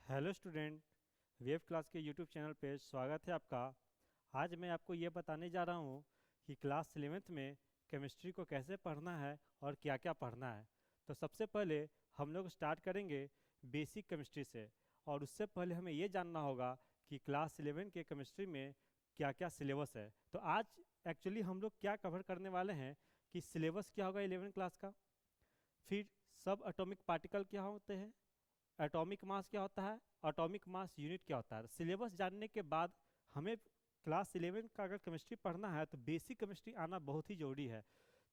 Hello student, wave class के YouTube channel पे स्वागत है आपका। आज मैं आपको ये बताने जा रहा हूँ कि क्लास 11th में केमिस्ट्री को कैसे पढ़ना है और क्या क्या पढ़ना है। तो सबसे पहले हम लोग स्टार्ट करेंगे बेसिक केमिस्ट्री से, और उससे पहले हमें ये जानना होगा कि क्लास 11 के केमिस्ट्री में क्या क्या सिलेबस है। तो आज एक्चुअली हम लोग क्या कवर करने वाले हैं कि सिलेबस क्या होगा 11 क्लास का, फिर सब एटॉमिक पार्टिकल क्या होते हैं, एटॉमिक मास क्या होता है, एटॉमिक मास यूनिट क्या होता है। सिलेबस जानने के बाद हमें क्लास 11 का अगर केमिस्ट्री पढ़ना है तो बेसिक केमिस्ट्री आना बहुत ही जरूरी है।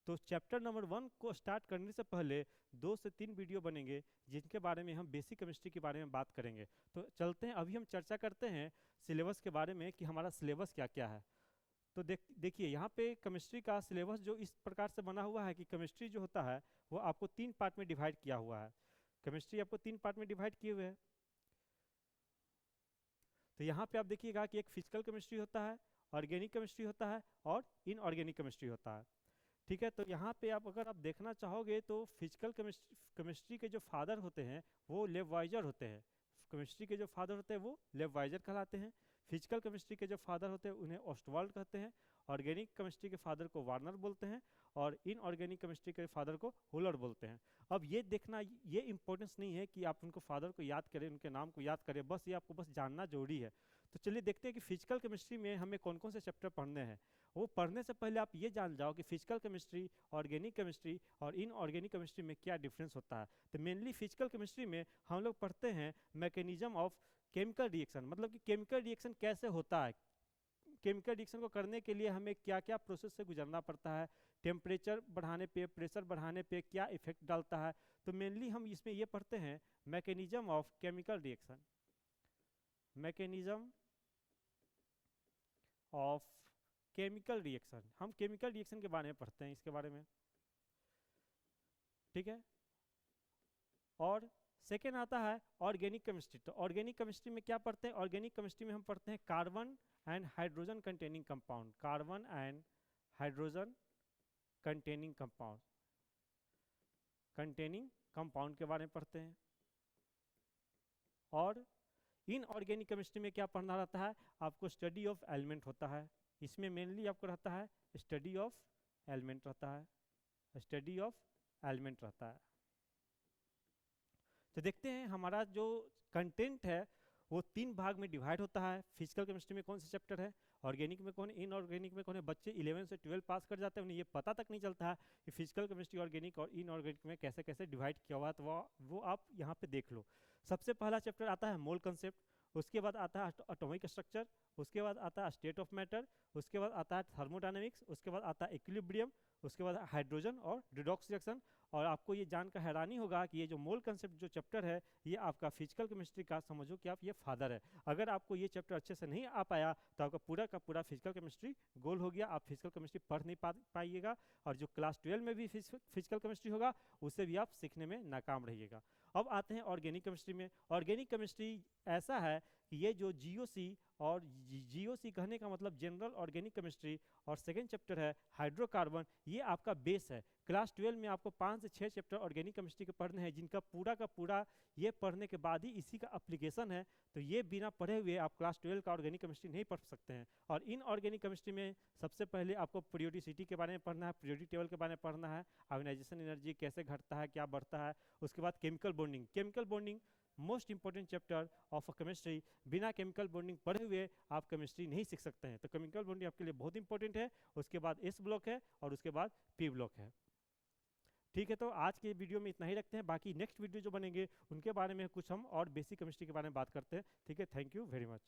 तो चैप्टर नंबर 1 को स्टार्ट करने से पहले 2 से 3 वीडियो बनेंगे जिनके बारे में हम बेसिक केमिस्ट्री के बारे में बात करेंगे। तो चलते हैं, अभी हम चर्चा करते हैं सिलेबस के बारे में कि हमारा सिलेबस क्या क्या है। तो देखिए यहाँ पे केमिस्ट्री का सिलेबस जो इस प्रकार से बना हुआ है कि केमिस्ट्री जो होता है वो आपको 3 पार्ट में डिवाइड किया हुआ है। केमिस्ट्री आपको 3 पार्ट में डिवाइड किए हुए हैं। तो यहाँ पे आप देखिएगा कि एक फिजिकल केमिस्ट्री होता है, ऑर्गेनिक केमिस्ट्री होता है और इनऑर्गेनिक केमिस्ट्री होता है। ठीक है, तो यहाँ पे आप अगर आप देखना चाहोगे तो फिजिकल केमिस्ट्री के जो फादर होते हैं वो लेववाइजर होते हैं। केमिस्ट्री के जो फादर होते हैं वो लेववाइजर कहलाते हैं। फिजिकल केमिस्ट्री के जो फादर होते हैं उन्हें ऑस्टवाल्ड कहते हैं। ऑर्गेनिक केमिस्ट्री के फादर को वार्नर बोलते हैं और इनऑर्गेनिक केमिस्ट्री के फादर को हुलर बोलते हैं। अब ये देखना, ये इंपॉर्टेंस नहीं है कि आप उनको फादर को याद करें, उनके नाम को याद करें, बस ये आपको बस जानना जरूरी है। तो चलिए देखते हैं कि फिजिकल केमिस्ट्री में हमें कौन कौन से चैप्टर पढ़ने हैं। वो पढ़ने से पहले आप ये जान जाओ कि फिजिकल केमिस्ट्री, ऑर्गेनिक केमिस्ट्री और इनऑर्गेनिक केमिस्ट्री में क्या डिफरेंस होता है। तो मेनली फिजिकल केमिस्ट्री में हम लोग पढ़ते हैं मैकेनिज्म ऑफ केमिकल रिएक्शन, मतलब कि केमिकल रिएक्शन कैसे होता है, केमिकल रिएक्शन को करने के लिए हमें क्या क्या प्रोसेस से गुजरना पड़ता है, टेम्परेचर बढ़ाने पे, प्रेशर बढ़ाने पे क्या इफेक्ट डालता है। तो मेनली हम इसमें ये पढ़ते हैं mechanism of chemical reaction, mechanism of chemical reaction. हम केमिकल रिएक्शन के बारे में पढ़ते हैं, इसके बारे में। ठीक है, और सेकेंड आता है ऑर्गेनिक केमिस्ट्री। तो ऑर्गेनिक केमिस्ट्री में क्या पढ़ते हैं, ऑर्गेनिक केमिस्ट्री में हम पढ़ते हैं carbon and hydrogen containing compound, carbon and hydrogen containing compound, containing compound के बारे में पढ़ते हैं। और इनऑर्गेनिक केमिस्ट्री में क्या पढ़ना रहता है आपको, स्टडी ऑफ एलिमेंट होता है। इसमें मेनली आपको रहता है स्टडी ऑफ एलिमेंट रहता है, स्टडी ऑफ एलिमेंट रहता है। तो देखते हैं हमारा जो कंटेंट है वो 3 भाग में डिवाइड होता है। फिजिकल केमिस्ट्री में कौन से चैप्टर है, ऑर्गेनिक में कौन है, इनऑर्गेनिक में कौन है। बच्चे 11 से 12 पास कर जाते हैं, उन्हें ये पता तक नहीं चलता है कि फिजिकल केमिस्ट्री, ऑर्गेनिक और इनऑर्गेनिक में कैसे कैसे डिवाइड किया हुआ है। तो वो आप यहाँ पे देख लो। सबसे पहला चैप्टर आता है मोल कंसेप्ट, उसके बाद आता है एटॉमिक स्ट्रक्चर, उसके बाद आता है स्टेट ऑफ मैटर, उसके बाद आता है थर्मोडायनेमिक्स, उसके बाद आता है इक्विलिब्रियम, उसके बाद हाइड्रोजन और रिडॉक्स रिएक्शन। और आपको ये जानकर हैरानी होगा कि ये जो मोल कंसेप्ट जो चैप्टर है ये आपका फिजिकल केमिस्ट्री का, समझो कि आप ये फादर है। अगर आपको ये चैप्टर अच्छे से नहीं आ पाया तो आपका पूरा का पूरा फिजिकल केमिस्ट्री गोल हो गया, आप फिजिकल केमिस्ट्री पढ़ नहीं पाइएगा, और जो क्लास 12 में भी फिजिकल केमिस्ट्री होगा उसे भी आप सीखने में नाकाम रहिएगा। अब आते हैं ऑर्गेनिक केमिस्ट्री में। ऑर्गेनिक केमिस्ट्री ऐसा है कि ये जो जीओसी, और जीओसी कहने का मतलब जनरल ऑर्गेनिक केमिस्ट्री, और सेकेंड चैप्टर है हाइड्रोकार्बन, ये आपका बेस है। क्लास 12 में आपको 5 से 6 चैप्टर ऑर्गेनिक केमिस्ट्री के पढ़ने हैं, जिनका पूरा का पूरा ये पढ़ने के बाद ही इसी का एप्लीकेशन है। तो ये बिना पढ़े हुए आप क्लास 12 का ऑर्गेनिक केमिस्ट्री नहीं पढ़ सकते हैं। और इन ऑर्गेनिक केमिस्ट्री में सबसे पहले आपको पीरियोडिसिटी के बारे में पढ़ना है, पीरियोडिक टेबल के बारे में पढ़ना है, आयोनाइजेशन एनर्जी कैसे घटता है, क्या बढ़ता है। उसके बाद chemical bonding, chemical bonding most important chapter of a chemistry. बिना केमिकल बॉन्डिंग पढ़े हुए आप केमिस्ट्री नहीं सीख सकते हैं, तो केमिकल बॉन्डिंग आपके लिए बहुत इंपॉर्टेंट है। उसके बाद एस ब्लॉक है और उसके बाद पी ब्लॉक है। ठीक है, तो आज के वीडियो में इतना ही रखते हैं, बाकी नेक्स्ट वीडियो जो बनेंगे उनके बारे में कुछ हम और बेसिक केमिस्ट्री के बारे में बात करते हैं। ठीक है, थैंक यू वेरी मच।